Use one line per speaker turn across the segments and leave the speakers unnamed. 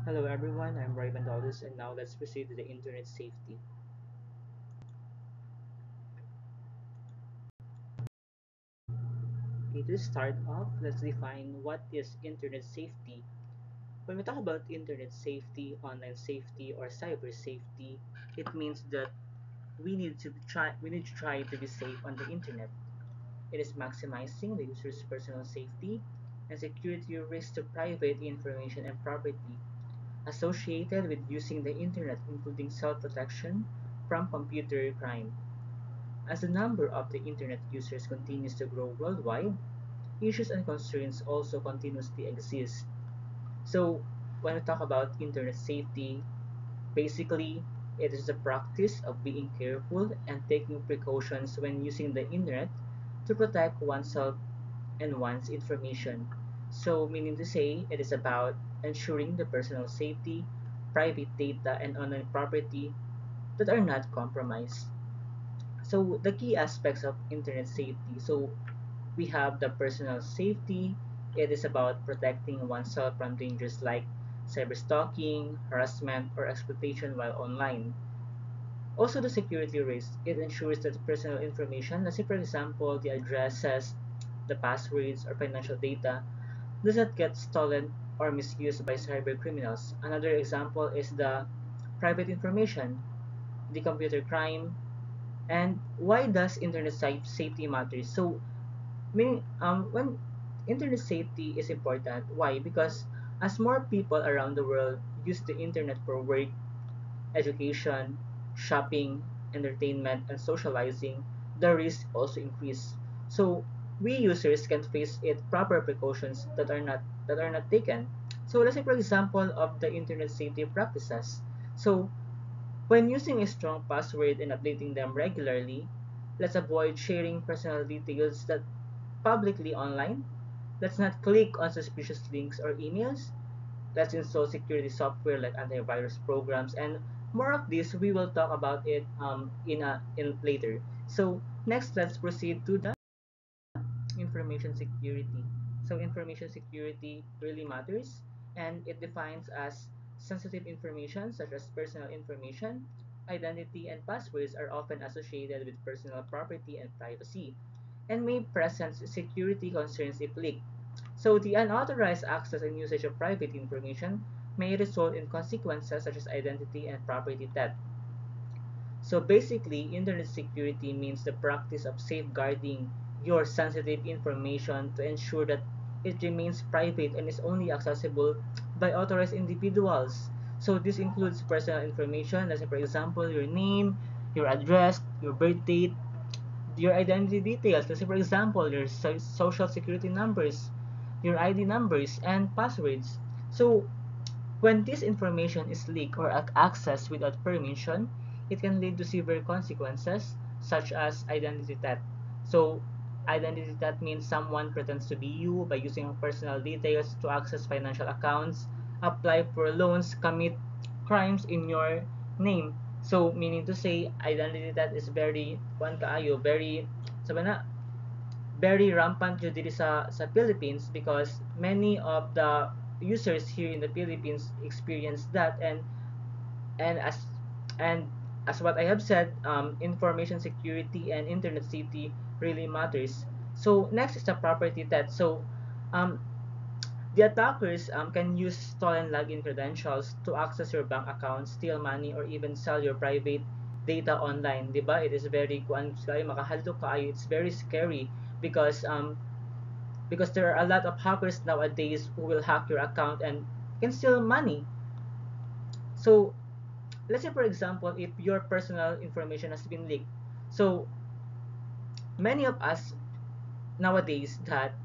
Hello everyone, I'm Roy Bandolis and now let's proceed to the internet safety. Okay, to start off, let's define what is internet safety. When we talk about internet safety, online safety, or cyber safety, it means that we need to try to be safe on the internet. It is maximizing the user's personal safety and security risks to private information and property associated with using the internet, including self-protection from computer crime. As the number of the internet users continues to grow worldwide, issues and concerns also continuously exist. So, when we talk about internet safety, basically, it is the practice of being careful and taking precautions when using the internet to protect oneself and one's information. So, meaning to say, it is about ensuring the personal safety, private data, and online property that are not compromised. So the key aspects of internet safety. So we have the personal safety. It is about protecting oneself from dangers like cyberstalking, harassment, or exploitation while online. Also the security risk. It ensures that personal information, let's say for example, the addresses, the passwords, or financial data, does not get stolen or misused by cyber criminals. Another example is the private information, the computer crime, and why does internet safety matter? So, when internet safety is important, why? Because as more people around the world use the internet for work, education, shopping, entertainment, and socializing, the risk also increase. So, we users can face it proper precautions that are not taken. So, let's say for example of the internet safety practices. So, when using a strong password and updating them regularly, let's avoid sharing personal details that publicly online. Let's not click on suspicious links or emails. Let's install security software like antivirus programs, and more of this we will talk about it in later. So next, let's proceed to the information security. So information security really matters, and it defines as sensitive information such as personal information, identity, and passwords are often associated with personal property and privacy, and may present security concerns if leaked. So the unauthorized access and usage of private information may result in consequences such as identity and property theft. So basically, internet security means the practice of safeguarding your sensitive information to ensure that it remains private and is only accessible by authorized individuals. So this includes personal information, let's say for example, your name, your address, your birth date, your identity details, let's say for example, your social security numbers, your ID numbers, and passwords. So when this information is leaked or accessed without permission, it can lead to severe consequences such as identity theft. So, identity theft means someone pretends to be you by using personal details to access financial accounts, apply for loans, commit crimes in your name. So, meaning to say, identity theft is very, kuan kaayo, very, sabi na, very rampant yun dito sa Philippines because many of the users here in the Philippines experience that and and as what I have said, information security and internet safety really matters. So next is the property theft. So um, the attackers can use stolen login credentials to access your bank account, steal money, or even sell your private data online. Diba? It is very kuan kayo makahalo kaayo. It's very scary because there are a lot of hackers nowadays who will hack your account and can steal money. So let's say for example, if your personal information has been leaked, so many of us nowadays that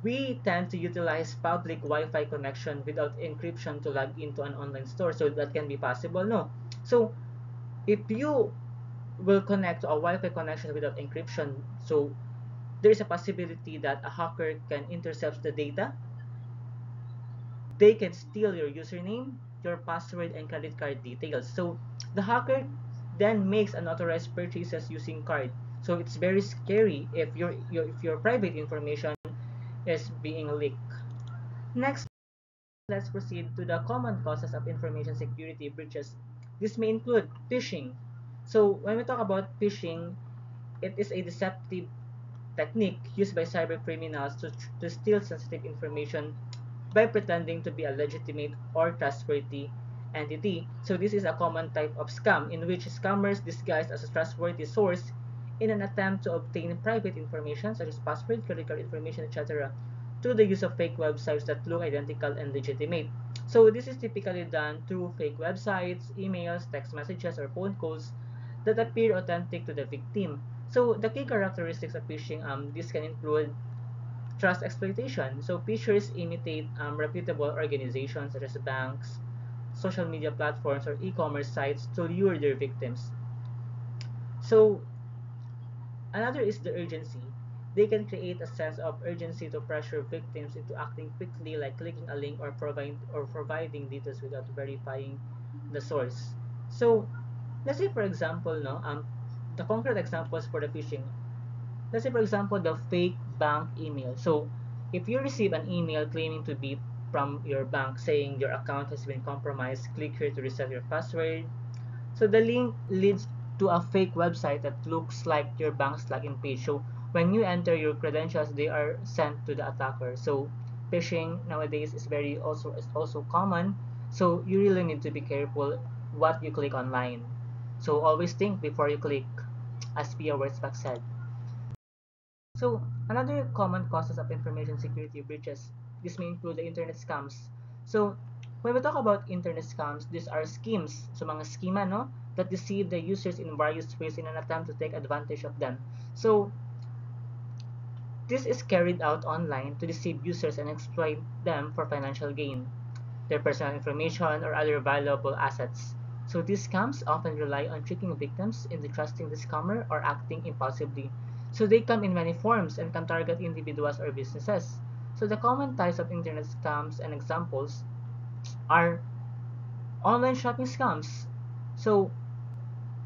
we tend to utilize public Wi-Fi connection without encryption to log into an online store. So that can be possible, no? So if you will connect to a Wi-Fi connection without encryption, so there is a possibility that a hacker can intercept the data. They can steal your username, your password, and credit card details. So the hacker then makes unauthorized purchases using card. So it's very scary if your private information is being leaked. Next let's proceed to the common causes of information security breaches. This may include phishing. So when we talk about phishing, it is a deceptive technique used by cyber criminals to steal sensitive information by pretending to be a legitimate or trustworthy entity. So this is a common type of scam in which scammers disguise as a trustworthy source in an attempt to obtain private information such as password, credit card information, etc. through the use of fake websites that look identical and legitimate. So this is typically done through fake websites, emails, text messages, or phone calls that appear authentic to the victim. So the key characteristics of phishing, this can include trust exploitation. So phishers imitate reputable organizations such as banks, social media platforms, or e-commerce sites to lure their victims. So another is the urgency. They can create a sense of urgency to pressure victims into acting quickly, like clicking a link or providing details without verifying the source. So let's say for example, no, the concrete examples for the phishing. Let's say for example the fake bank email. So if you receive an email claiming to be from your bank saying your account has been compromised, click here to reset your password. So the link leads to a fake website that looks like your bank's login page. So when you enter your credentials, they are sent to the attacker. So phishing nowadays is also common. So you really need to be careful what you click online. So always think before you click, as Pia Wurzbach said. So another common causes of information security breaches, this may include the internet scams. So when we talk about internet scams, these are schemes, so mga schema, no, that deceive the users in various ways in an attempt to take advantage of them. So this is carried out online to deceive users and exploit them for financial gain, their personal information, or other valuable assets. So these scams often rely on tricking victims into trusting the scammer or acting impulsively. So they come in many forms and can target individuals or businesses. So the common types of internet scams and examples are online shopping scams. So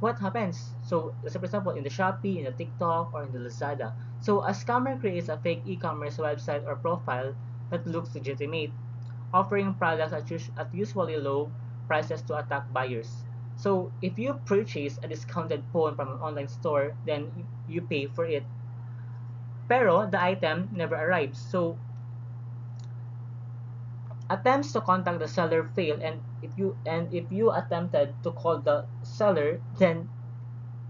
what happens? So let's say for example in the Shopee, in the TikTok, or in the Lazada. So a scammer creates a fake e-commerce website or profile that looks legitimate, offering products at usually low prices to attack buyers. So if you purchase a discounted phone from an online store, then you pay for it. Pero the item never arrives. So attempts to contact the seller fail, and if you attempted to call the seller, then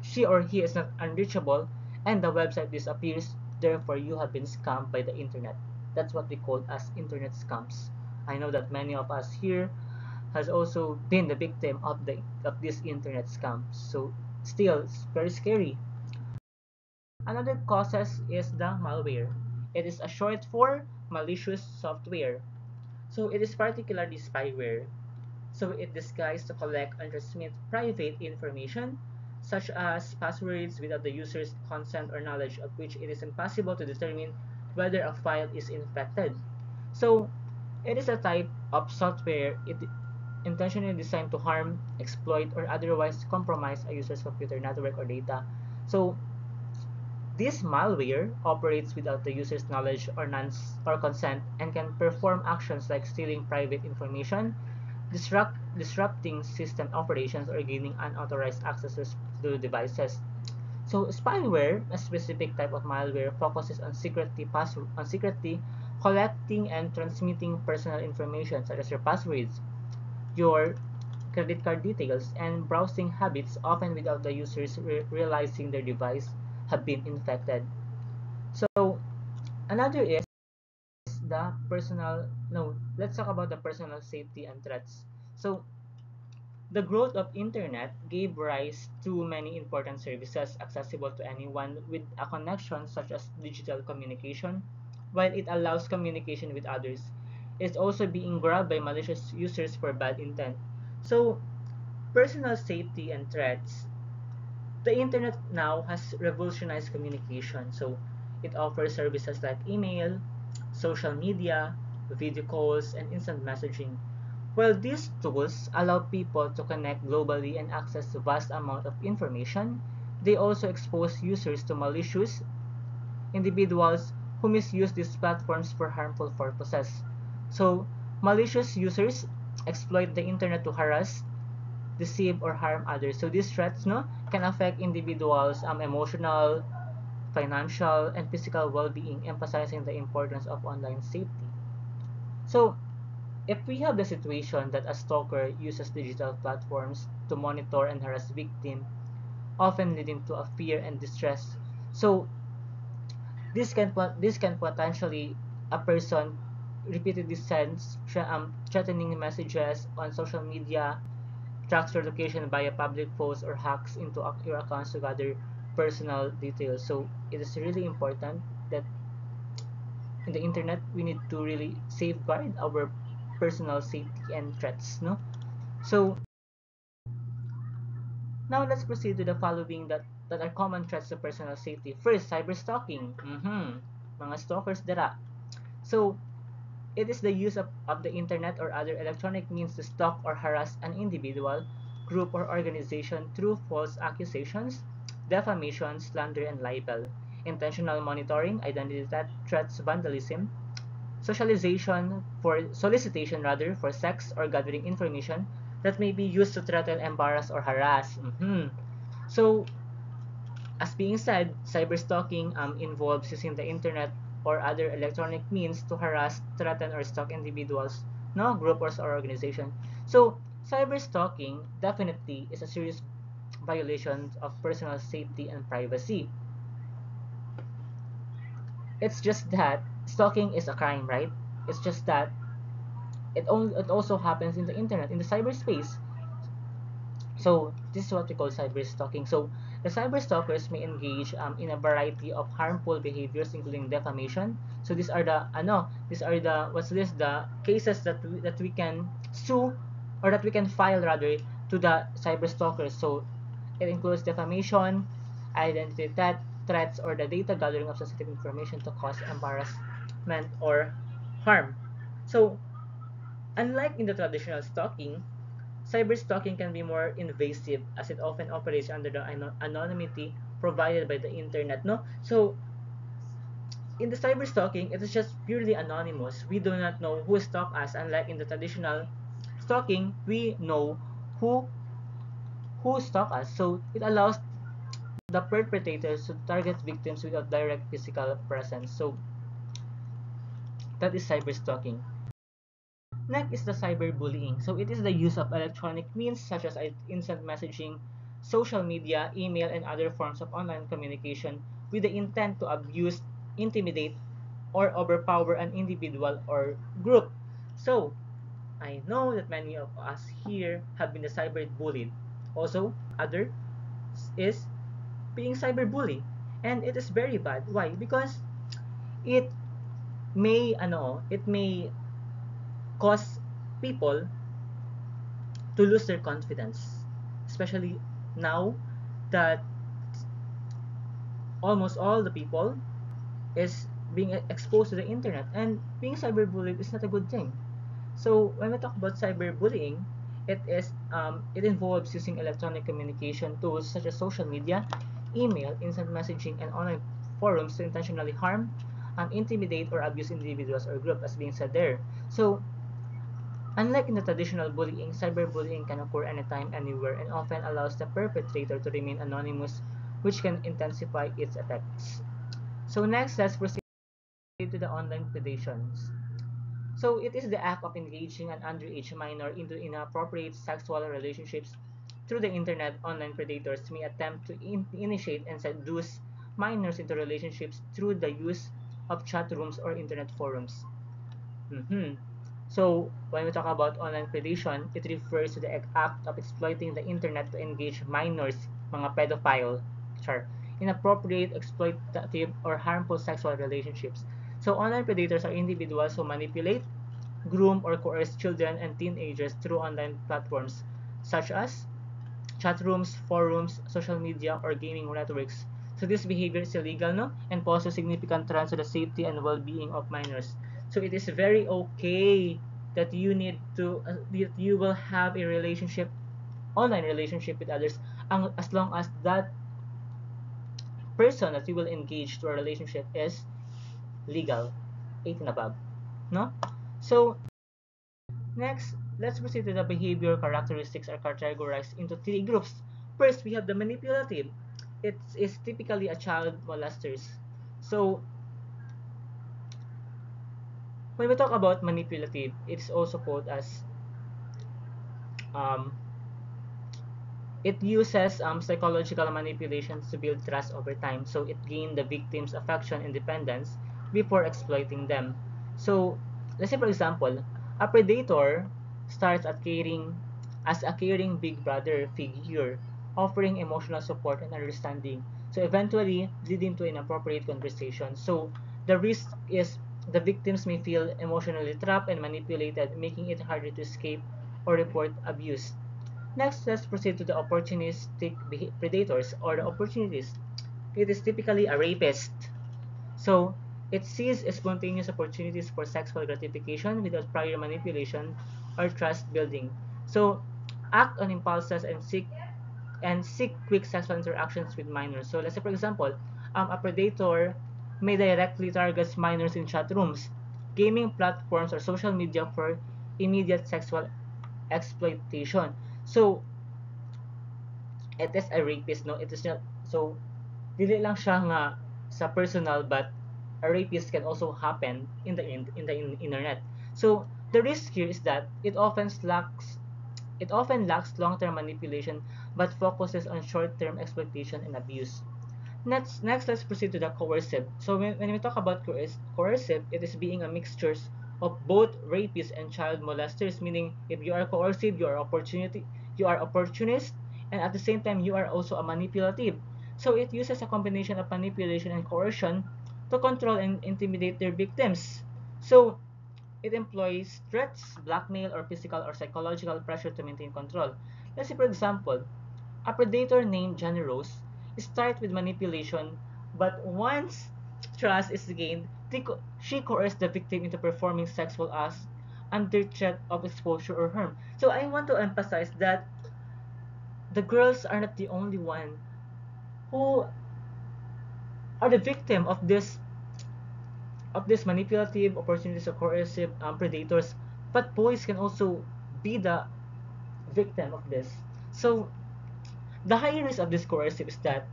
she or he is not unreachable and the website disappears. Therefore you have been scammed by the internet. That's what we call as internet scams. I know that many of us here has also been the victim of this internet scam. So still, it's very scary. Another causes is the malware. It is a short for malicious software. So it is particularly spyware. So it disguises to collect and transmit private information such as passwords without the user's consent or knowledge, of which it is impossible to determine whether a file is infected. So it is a type of software intentionally designed to harm, exploit, or otherwise compromise a user's computer network or data. So this malware operates without the user's knowledge or consent and can perform actions like stealing private information, disrupting system operations, or gaining unauthorized access to devices. So spyware, a specific type of malware, focuses on secretly collecting and transmitting personal information such as your passwords, your credit card details, and browsing habits, often without the users realizing their device have been infected. So another is the personal no let's talk about the personal safety and threats. So the growth of internet gave rise to many important services accessible to anyone with a connection, such as digital communication. While it allows communication with others, it's also being grabbed by malicious users for bad intent. So personal safety and threats. The internet now has revolutionized communication. So it offers services like email, social media, video calls, and instant messaging. While these tools allow people to connect globally and access a vast amount of information, they also expose users to malicious individuals who misuse these platforms for harmful purposes. So Malicious users exploit the internet to harass, deceive, or harm others. So these threats, no, can affect individuals' emotional, financial, and physical well-being, emphasizing the importance of online safety. So if we have the situation that a stalker uses digital platforms to monitor and harass victims, often leading to a fear and distress. So this can potentially a person repeatedly sends threatening messages on social media, tracks your location via public posts, or hacks into your accounts to gather personal details. So it is really important that in the internet we need to really safeguard our personal safety and threats, no? So now let's proceed to the following that are common threats to personal safety. First, cyberstalking. Mga stalkers dira. So it is the use of the internet or other electronic means to stalk or harass an individual, group, or organization through false accusations, defamation, slander, and libel. Intentional monitoring, identity threats, vandalism, solicitation rather for sex or gathering information that may be used to threaten, embarrass, or harass. So, as being said, cyberstalking involves using the internet or other electronic means to harass, threaten, or stalk individuals, no, group, or organization. So, cyberstalking definitely is a serious violation of personal safety and privacy. It's just that stalking is a crime, right? It's just that it also happens in the internet, in the cyberspace. So this is what we call cyber stalking. So the cyber stalkers may engage in a variety of harmful behaviors, including defamation. So these are the what's this the cases that we can sue, or that we can file rather, to the cyber stalkers. So it includes defamation, identity threats, or the data gathering of sensitive information to cause embarrassment or harm. So unlike in the traditional stalking, cyberstalking can be more invasive, as it often operates under the anonymity provided by the internet. No, so in the cyberstalking, it is just purely anonymous. We do not know who stalked us. Unlike in the traditional stalking, we know who stalked us. So it allows the perpetrators to target victims without direct physical presence. So that is cyberstalking. Next is the cyberbullying. So it is the use of electronic means such as instant messaging, social media, email, and other forms of online communication with the intent to abuse, intimidate, or overpower an individual or group. So I know that many of us here have been cyberbullied. Also, other is being cyberbullied. And it is very bad. Why? Because it it may cause people to lose their confidence, especially now that almost all the people is being exposed to the internet, and being cyberbullied is not a good thing. So when we talk about cyberbullying, it involves using electronic communication tools such as social media, email, instant messaging, and online forums to intentionally harm, intimidate, or abuse individuals or group, as being said there. So unlike in the traditional bullying, cyberbullying can occur anytime, anywhere, and often allows the perpetrator to remain anonymous, which can intensify its effects. So next, let's proceed to the online predations. So it is the act of engaging an underage minor into inappropriate sexual relationships through the internet. Online predators may attempt to initiate and seduce minors into relationships through the use of chat rooms or internet forums. Mhm. So, when we talk about online predation, it refers to the act of exploiting the internet to engage minors, mga pedophile, inappropriate, exploitative, or harmful sexual relationships. So, online predators are individuals who manipulate, groom, or coerce children and teenagers through online platforms such as chat rooms, forums, social media, or gaming networks. So this behavior is illegal, no, and poses significant threats to the safety and well-being of minors. So it is very okay that that you will have a relationship, online relationship with others, as long as that person that you will engage to a relationship is legal, 18 above, no. So Next, let's proceed to the behavior characteristics are categorized into three groups. First, we have the manipulative. It is typically a child molesters. So, when we talk about manipulative, it is also called as um, it uses psychological manipulations to build trust over time. So it gained the victim's affection and dependence before exploiting them. So let's say for example, a predator starts at caring as a caring big brother figure, offering emotional support and understanding. So eventually leading to inappropriate conversation. So the risk is the victims may feel emotionally trapped and manipulated, making it harder to escape or report abuse. Next, let's proceed to the opportunistic predators or the opportunities. It is typically a rapist. So, it sees spontaneous opportunities for sexual gratification without prior manipulation or trust building. So, act on impulses and seek quick sexual interactions with minors. So, let's say for example, a predator may directly target minors in chat rooms, gaming platforms, or social media for immediate sexual exploitation. So, it is a rapist, no? It is not, so, dili lang siya nga sa personal, but a rapist can also happen in the internet. So, the risk here is that it often lacks long-term manipulation but focuses on short-term exploitation and abuse. Next, let's proceed to the coercive. So when we talk about coercive, it is being a mixture of both rapists and child molesters. Meaning, if you are coercive, you are opportunist, and at the same time, you are also a manipulative. So it uses a combination of manipulation and coercion to control and intimidate their victims. So it employs threats, blackmail, or physical or psychological pressure to maintain control. Let's say, for example, a predator named Johnny Rose starts with manipulation, but once trust is gained, she coerces the victim into performing sexual acts under threat of exposure or harm. So I want to emphasize that the girls are not the only one who are the victim of this manipulative opportunities or coercive predators, but boys can also be the victim of this. So the high risk of this coercive is that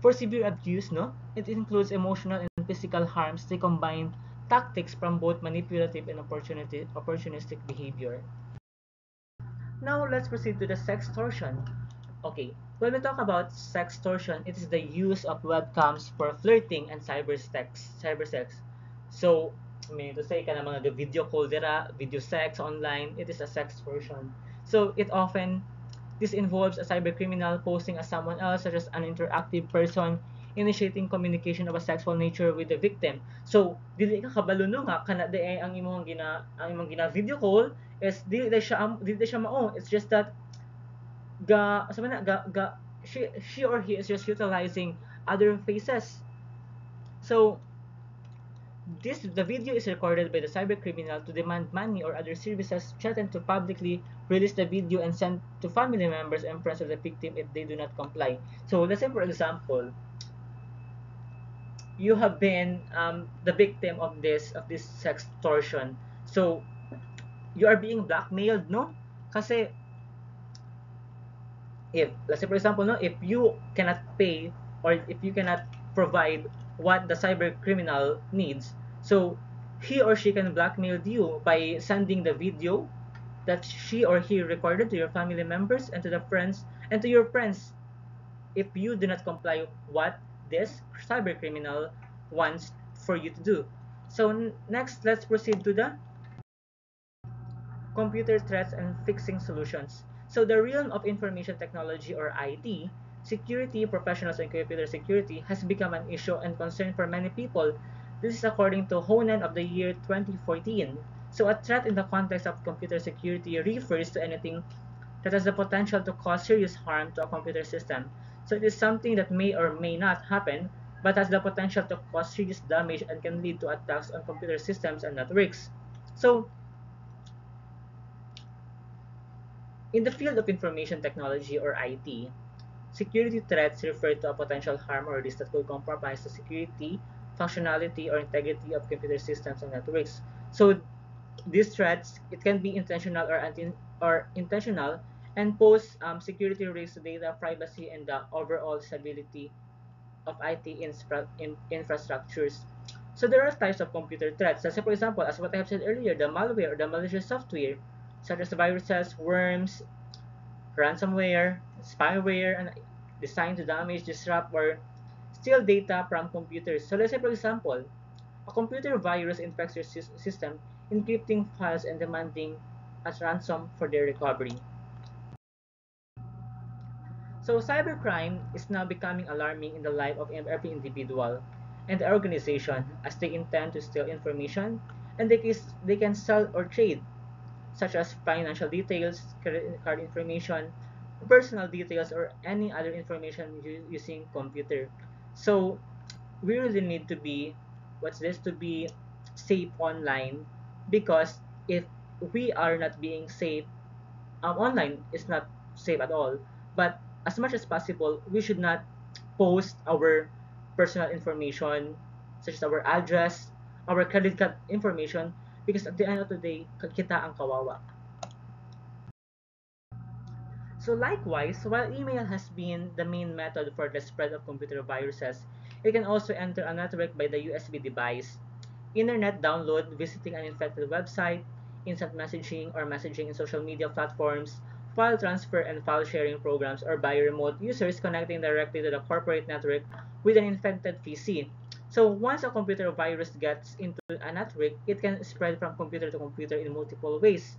for severe abuse, no, it includes emotional and physical harms. They combine tactics from both manipulative and opportunistic behavior. Now let's proceed to the sextortion. Okay, when we talk about sextortion, it is the use of webcams for flirting and cybersex. So, meaning to say, kana mga video call dira, video sex online, it is a sextortion. So, this involves a cybercriminal posing as someone else, such as an interactive person, initiating communication of a sexual nature with the victim. So, dili ka kabalo no nga kana ang imong gina video call is dili siya mao. It's just that sabi na she or he is just utilizing other faces. So, the video is recorded by the cybercriminal to demand money or other services, threaten to publicly release the video and send to family members and friends of the victim if they do not comply. So let's say for example, you have been the victim of this sextortion. So you are being blackmailed, no? Kasi if let's say for example, no, if you cannot pay or if you cannot provide what the cyber criminal needs, so he or she can blackmail you by sending the video that she or he recorded to your family members and to the friends and to your friends if you do not comply what this cyber criminal wants for you to do. So next, let's proceed to the computer threats and fixing solutions. So the realm of information technology or IT, security professionals and computer security has become an issue and concern for many people. This is according to Honan of the year 2014. So a threat in the context of computer security refers to anything that has the potential to cause serious harm to a computer system. So it is something that may or may not happen, but has the potential to cause serious damage and can lead to attacks on computer systems and networks. So in the field of information technology or IT, security threats refer to a potential harm or risk that could compromise the security, functionality, or integrity of computer systems and networks. So these threats, it can be intentional or intentional, and pose security risks to data privacy and the overall stability of IT infrastructures. So there are types of computer threats. So for example, as what I have said earlier, the malware or the malicious software, such as viruses, worms, ransomware, spyware, and designed to damage, disrupt, or steal data from computers. So let's say, for example, a computer virus infects your system, encrypting files and demanding a ransom for their recovery. So cybercrime is now becoming alarming in the life of every individual and organization, as they intend to steal information and they can sell or trade, such as financial details, credit card information, personal details, or any other information using computer. So we really need to be to be safe online, because if we are not being safe, online is not safe at all. But as much as possible, we should not post our personal information, such as our address, our credit card information, because at the end of the day, kita ang kawawa. So likewise, while email has been the main method for the spread of computer viruses, it can also enter a network by the USB device, internet download, visiting an infected website, instant messaging or messaging in social media platforms, file transfer and file sharing programs, or by remote users connecting directly to the corporate network with an infected PC. So once a computer virus gets into a network, it can spread from computer to computer in multiple ways.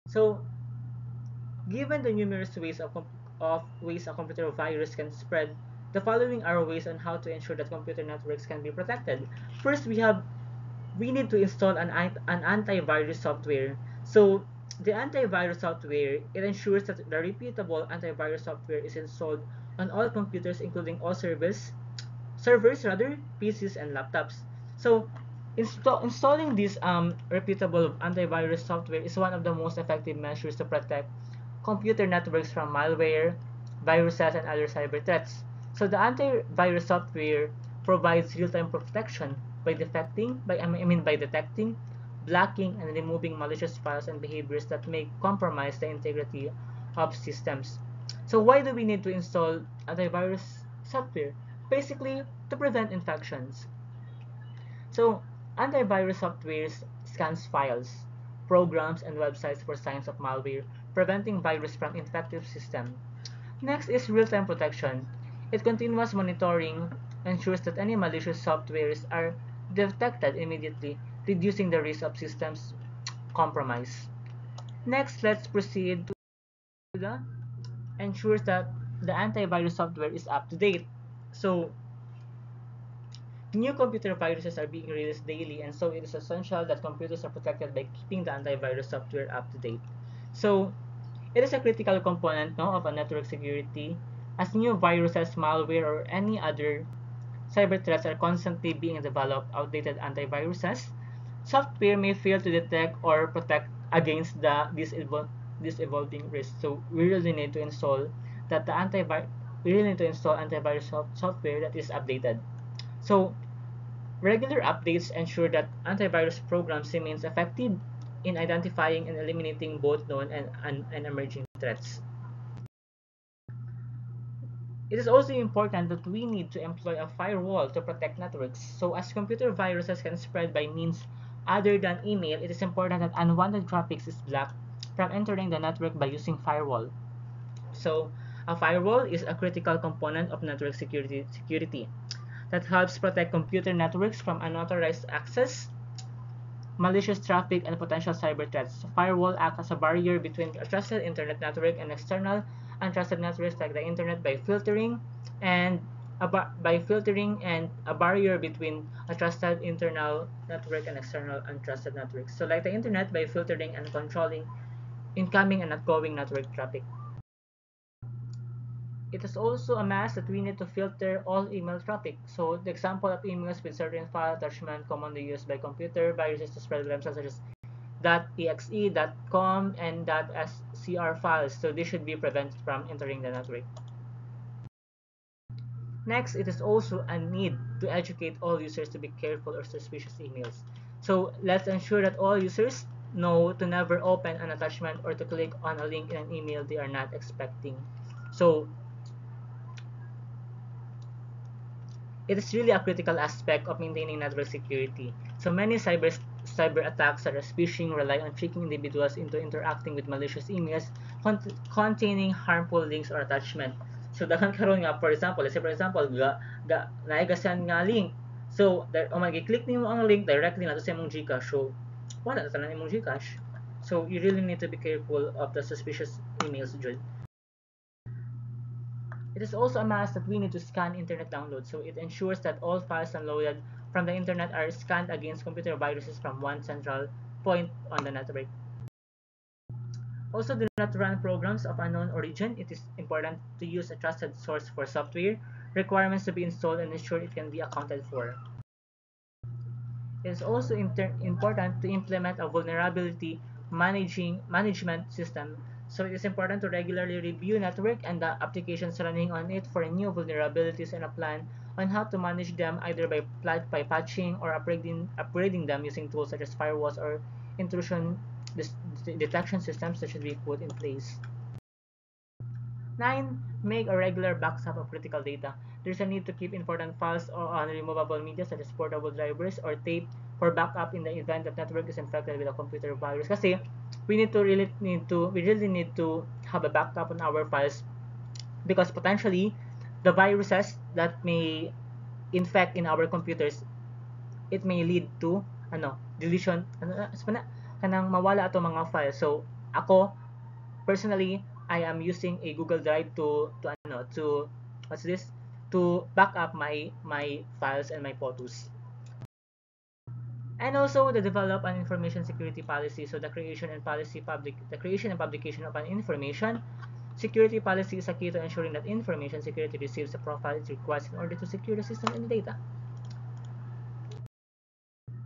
So given the numerous ways a computer virus can spread, the following are ways on how to ensure that computer networks can be protected. First, we need to install an antivirus software. So the antivirus software, it ensures that the repeatable antivirus software is installed on all computers, including all servers rather, PCs and laptops. So installing this reputable antivirus software is one of the most effective measures to protect computer networks from malware, viruses, and other cyber threats. So the antivirus software provides real-time protection by detecting, blocking, and removing malicious files and behaviors that may compromise the integrity of systems. So why do we need to install antivirus software? Basically, to prevent infections. So antivirus software scans files, programs, and websites for signs of malware, preventing virus from infecting system. Next is real-time protection. It continuous monitoring ensures that any malicious softwares are detected immediately, reducing the risk of systems compromise. Next, let's proceed to the ensures that the antivirus software is up to date. So new computer viruses are being released daily, and so it is essential that computers are protected by keeping the antivirus software up to date. So it is a critical component, no, of a network security, as new viruses, malware, or any other cyber threats are constantly being developed. Outdated antiviruses software may fail to detect or protect against this evolving risk. So we really need to install antivirus software that is updated. So regular updates ensure that antivirus programs remains effective in identifying and eliminating both known and emerging threats. It is also important that we need to employ a firewall to protect networks. So as computer viruses can spread by means other than email, it is important that unwanted traffic is blocked from entering the network by using firewall. So a firewall is a critical component of network security that helps protect computer networks from unauthorized access, malicious traffic, and potential cyber threats. Firewall act as a barrier between a trusted internet network and external untrusted networks like the internet by filtering and a barrier between a trusted internal network and external untrusted networks. So like the internet by filtering and controlling incoming and outgoing network traffic. It is also a must that we need to filter all email traffic. So the example of emails with certain file attachment commonly used by computer viruses to spread themselves such as .exe, .com, and .scr files. So this should be prevented from entering the network. Next, it is also a need to educate all users to be careful of suspicious emails. So let's ensure that all users know to never open an attachment or to click on a link in an email they are not expecting. So it is really a critical aspect of maintaining network security. So many cyber attacks such as phishing rely on tricking individuals into interacting with malicious emails containing harmful links or attachment. So daghan karon nga for example, let's say for example, naigasan nga link. So click nimo ang link directly na sa imong GCash. So wala na tanan imong GCash. So you really need to be careful of the suspicious emails, Jud. It is also a must that we need to scan internet downloads, so it ensures that all files downloaded from the internet are scanned against computer viruses from one central point on the network. Also, do not run programs of unknown origin. It is important to use a trusted source for software requirements to be installed and ensure it can be accounted for. It is also important to implement a vulnerability management system. So it is important to regularly review network and the applications running on it for new vulnerabilities and a plan on how to manage them either by patching or upgrading them using tools such as firewalls or intrusion detection systems that should be put in place. 9. Make a regular backup of critical data. There's a need to keep important files on removable media such as portable drivers or tape for backup in the event that network is infected with a computer virus. Kasi we really need to have a backup on our files because potentially the viruses that may infect in our computers, it may lead to deletion kanang mawala ato mga files. So ako personally, I am using a Google Drive to what's this? To back up my files and my photos. And also to develop an information security policy. So the creation and publication of an information security policy is a key to ensuring that information security receives the profile it requires in order to secure the system and data.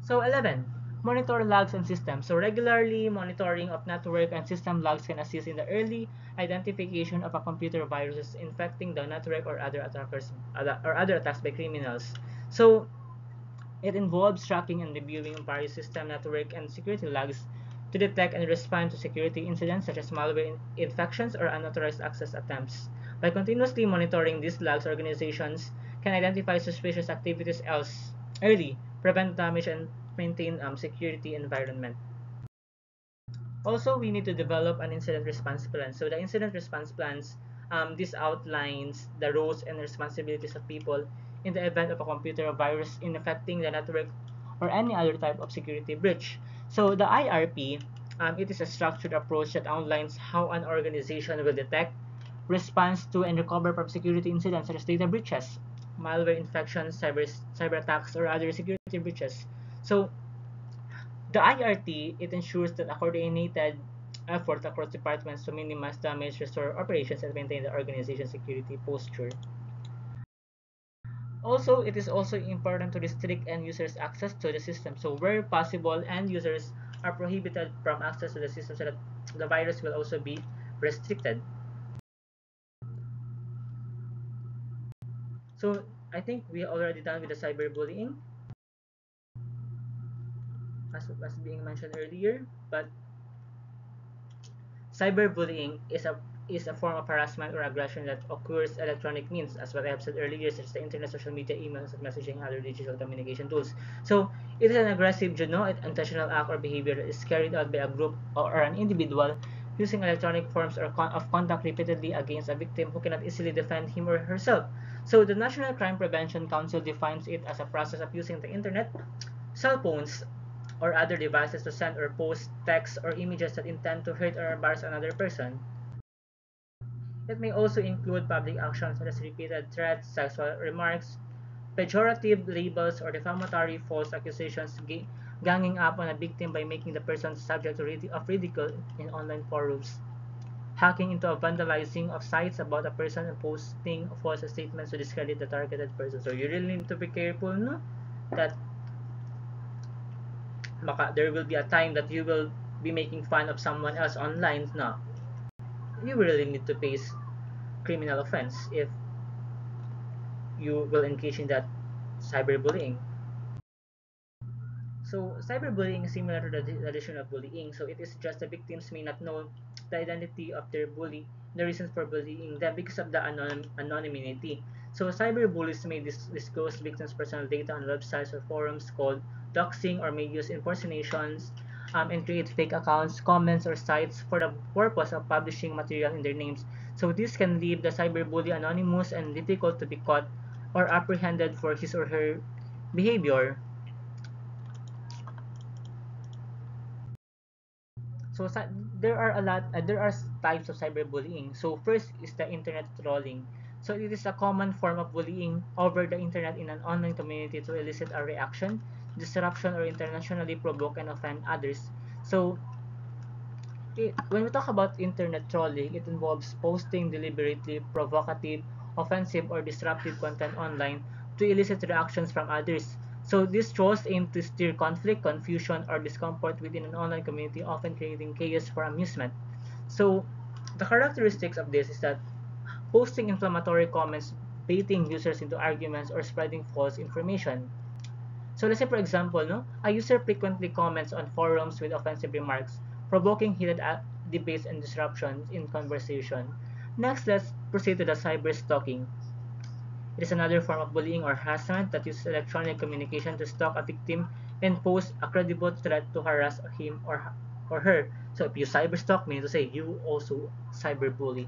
So 11. Monitor logs and systems. So regularly monitoring of network and system logs can assist in the early identification of a computer viruses infecting the network or other attacks by criminals. So it involves tracking and reviewing various system, network, and security logs to detect and respond to security incidents such as malware infections or unauthorized access attempts. By continuously monitoring these logs, organizations can identify suspicious activities early, prevent damage, and maintain security environment. Also, we need to develop an incident response plan. So the incident response plans, this outlines the roles and responsibilities of people in the event of a computer virus infecting the network or any other type of security breach. So the IRP, it is a structured approach that outlines how an organization will detect, respond to, and recover from security incidents such as data breaches, malware infections, cyber attacks, or other security breaches. So the IRT, it ensures that a coordinated effort across departments to minimize damage, restore operations, and maintain the organization's security posture. Also, it is also important to restrict end users' access to the system. So where possible, end users are prohibited from access to the system so that the virus will also be restricted. So I think we are already done with the cyberbullying, as being mentioned earlier, but cyberbullying is a form of harassment or aggression that occurs electronic means, as what I have said earlier, such as the internet, social media, emails, messaging, and other digital communication tools. So it is an aggressive, intentional act or behavior that is carried out by a group or an individual using electronic forms of conduct repeatedly against a victim who cannot easily defend him or herself. So the National Crime Prevention Council defines it as a process of using the internet, cell phones, or other devices to send or post texts or images that intend to hurt or embarrass another person. It may also include public actions such as repeated threats, sexual remarks, pejorative labels, or defamatory false accusations ganging up on a victim by making the person subject of ridicule in online forums, hacking into a vandalizing of sites about a person and posting false statements to discredit the targeted person. So you really need to be careful, no? That there will be a time that you will be making fun of someone else online. No, you really need to face criminal offense if you will engage in that cyberbullying. So cyberbullying is similar to the traditional bullying. So it is just the victims may not know the identity of their bully, the reasons for bullying them because of the anonymity. So cyberbullies may disclose victims' personal data on websites or forums called doxing, or may use impersonations and create fake accounts, comments, or sites for the purpose of publishing material in their names. So this can leave the cyberbully anonymous and difficult to be caught or apprehended for his or her behavior. So there are there are types of cyberbullying. So first is the internet trolling. So it is a common form of bullying over the internet in an online community to elicit a reaction, disruption, or internationally provoke and offend others. So when we talk about internet trolling, it involves posting deliberately provocative, offensive, or disruptive content online to elicit reactions from others. So these trolls aim to stir conflict, confusion, or discomfort within an online community, often creating chaos for amusement. So the characteristics of this is that posting inflammatory comments, baiting users into arguments, or spreading false information. So let's say for example, no, a user frequently comments on forums with offensive remarks, provoking heated debates and disruptions in conversation. Next, let's proceed to the cyber stalking. It is another form of bullying or harassment that uses electronic communication to stalk a victim and pose a credible threat to harass him or her. So if you cyberstalk, meaning to say you also cyberbully.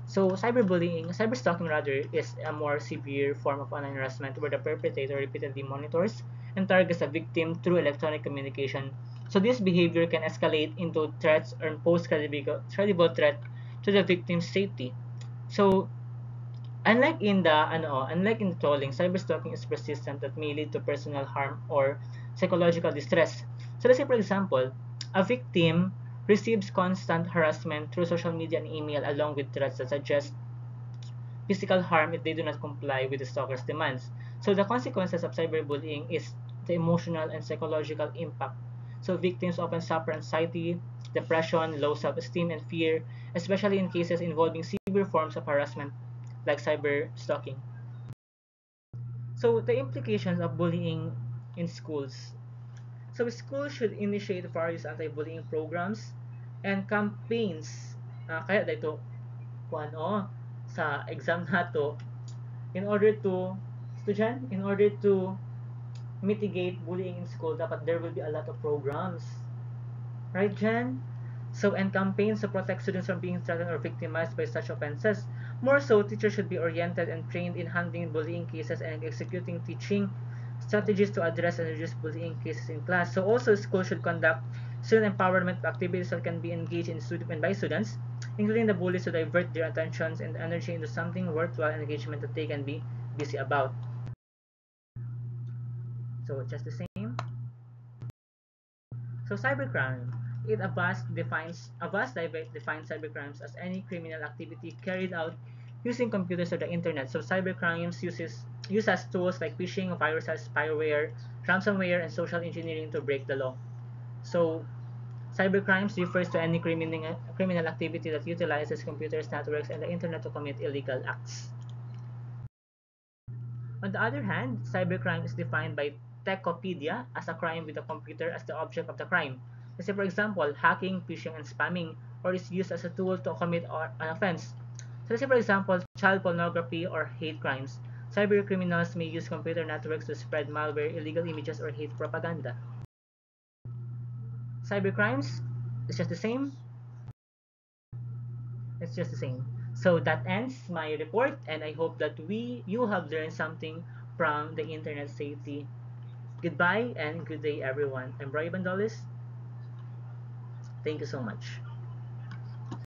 So cyberstalking rather, is a more severe form of online harassment where the perpetrator repeatedly monitors and targets a victim through electronic communication. So this behavior can escalate into threats or pose credible threat to the victim's safety. So unlike in the trolling, cyberstalking is persistent that may lead to personal harm or psychological distress. So let's say for example, a victim receives constant harassment through social media and email along with threats that suggest physical harm if they do not comply with the stalker's demands. So the consequences of cyberbullying is the emotional and psychological impact. So victims often suffer anxiety, depression, low self-esteem, and fear, especially in cases involving severe forms of harassment like cyber stalking. So the implications of bullying in schools. So schools should initiate various anti-bullying programs and campaigns. Kaya dito kung ano sa exam nato in order to in order to mitigate bullying in school, dapat there will be a lot of programs. Right, Jen? So, and campaigns to protect students from being threatened or victimized by such offenses. More so, teachers should be oriented and trained in handling bullying cases and executing teaching strategies to address and reduce bullying cases in class. So, also, schools should conduct student empowerment activities that can be engaged in by students, including the bullies, to divert their attentions and energy into something worthwhile and engagement that they can be busy about. So, just the same. So cybercrime, it defines cybercrimes as any criminal activity carried out using computers or the internet. So cybercrimes uses tools like phishing, viruses, spyware, ransomware, and social engineering to break the law. So cybercrimes refers to any criminal activity that utilizes computers, networks, and the internet to commit illegal acts. On the other hand, cybercrime is defined by Techopedia as a crime with a computer as the object of the crime. Let's say, for example, hacking, phishing, and spamming, or is used as a tool to commit an offense. So let's say, for example, child pornography or hate crimes. Cyber criminals may use computer networks to spread malware, illegal images, or hate propaganda. Cybercrimes is just the same. It's just the same. So that ends my report, and I hope that you have learned something from the internet safety. Goodbye and good day, everyone. I'm Roy Bandolis. Thank you so much.